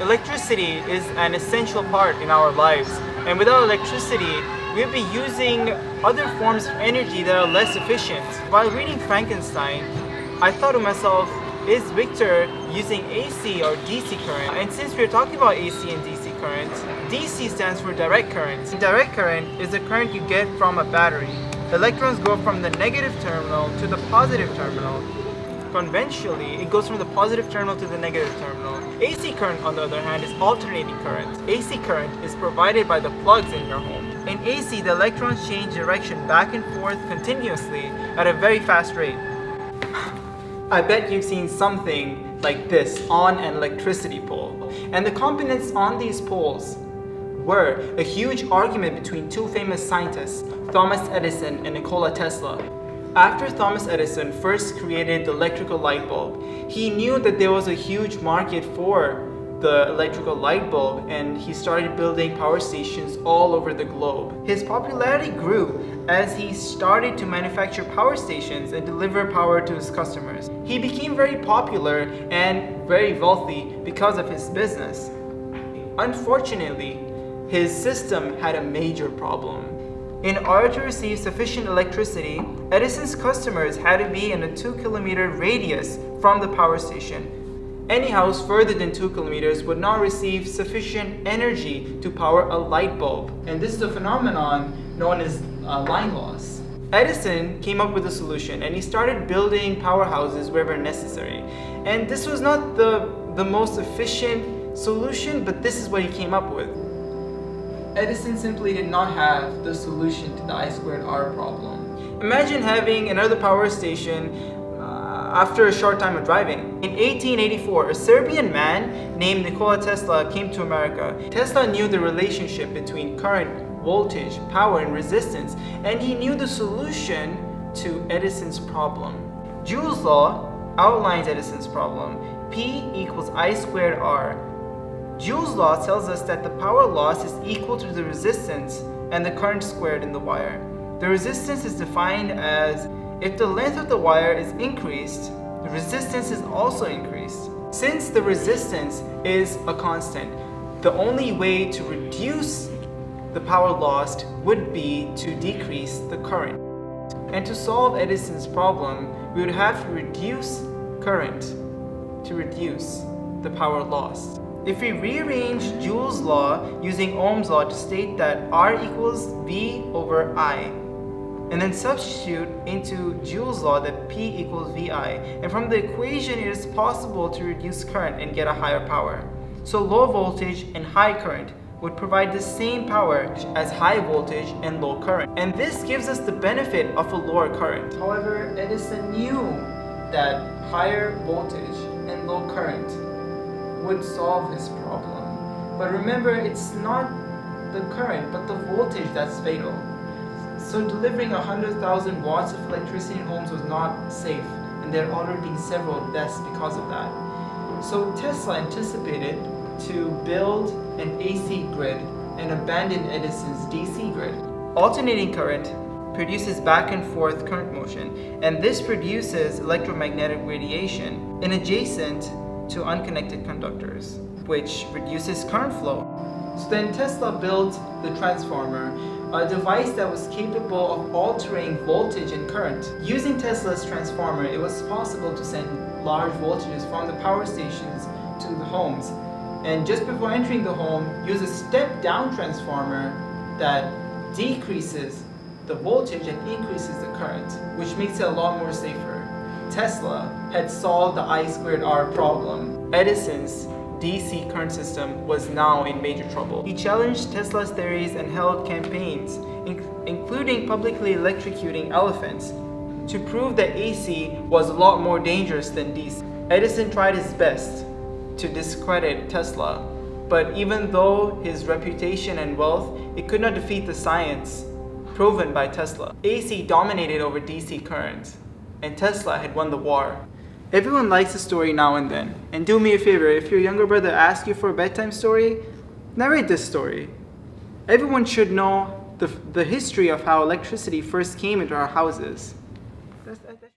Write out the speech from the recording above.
Electricity is an essential part in our lives, and without electricity, we'd be using other forms of energy that are less efficient. While reading Frankenstein, I thought to myself, is Victor using AC or DC current? And since we're talking about AC and DC current, DC stands for direct current. Direct current is the current you get from a battery. Electrons go from the negative terminal to the positive terminal. Conventionally, it goes from the positive terminal to the negative terminal. AC current, on the other hand, is alternating current. AC current is provided by the plugs in your home. In AC, the electrons change direction back and forth continuously at a very fast rate. I bet you've seen something like this on an electricity pole. And the components on these poles were a huge argument between two famous scientists, Thomas Edison and Nikola Tesla. After Thomas Edison first created the electrical light bulb, he knew that there was a huge market for the electrical light bulb, and he started building power stations all over the globe. His popularity grew as he started to manufacture power stations and deliver power to his customers. He became very popular and very wealthy because of his business. Unfortunately, his system had a major problem. In order to receive sufficient electricity, Edison's customers had to be in a 2-kilometer radius from the power station. Any house further than 2 kilometers would not receive sufficient energy to power a light bulb. And this is a phenomenon known as line loss. Edison came up with a solution, and he started building powerhouses wherever necessary. And this was not the most efficient solution, but this is what he came up with. Edison simply did not have the solution to the I2R problem. Imagine having another power station after a short time of driving. In 1884, a Serbian man named Nikola Tesla came to America. Tesla knew the relationship between current, voltage, power, and resistance, and he knew the solution to Edison's problem. Joule's law outlines Edison's problem. P equals I squared R. Joule's law tells us that the power loss is equal to the resistance and the current squared in the wire. The resistance is defined as if the length of the wire is increased, the resistance is also increased. Since the resistance is a constant, the only way to reduce the power lost would be to decrease the current. And to solve Edison's problem, we would have to reduce current to reduce the power lost. If we rearrange Joule's law using Ohm's law to state that R equals V over I, and then substitute into Joule's law that P equals VI, and from the equation it is possible to reduce current and get a higher power. So low voltage and high current would provide the same power as high voltage and low current. And this gives us the benefit of a lower current. However, Edison knew that higher voltage and low current would solve his problem. But remember, it's not the current, but the voltage that's fatal. So delivering 100,000 watts of electricity in homes was not safe, and there had already been several deaths because of that. So Tesla anticipated to build an AC grid and abandon Edison's DC grid. Alternating current produces back and forth current motion, and this produces electromagnetic radiation in adjacent to unconnected conductors, which reduces current flow. So then Tesla built the transformer, a device that was capable of altering voltage and current. Using Tesla's transformer, it was possible to send large voltages from the power stations to the homes. And just before entering the home, use a step-down transformer that decreases the voltage and increases the current, which makes it a lot more safer. Tesla had solved the I2R problem. Edison's DC current system was now in major trouble. He challenged Tesla's theories and held campaigns, including publicly electrocuting elephants, to prove that AC was a lot more dangerous than DC. Edison tried his best to discredit Tesla, but even though his reputation and wealth, it could not defeat the science proven by Tesla. AC dominated over DC current, and Tesla had won the war. Everyone likes a story now and then. And do me a favor, if your younger brother asks you for a bedtime story, narrate this story. Everyone should know the history of how electricity first came into our houses.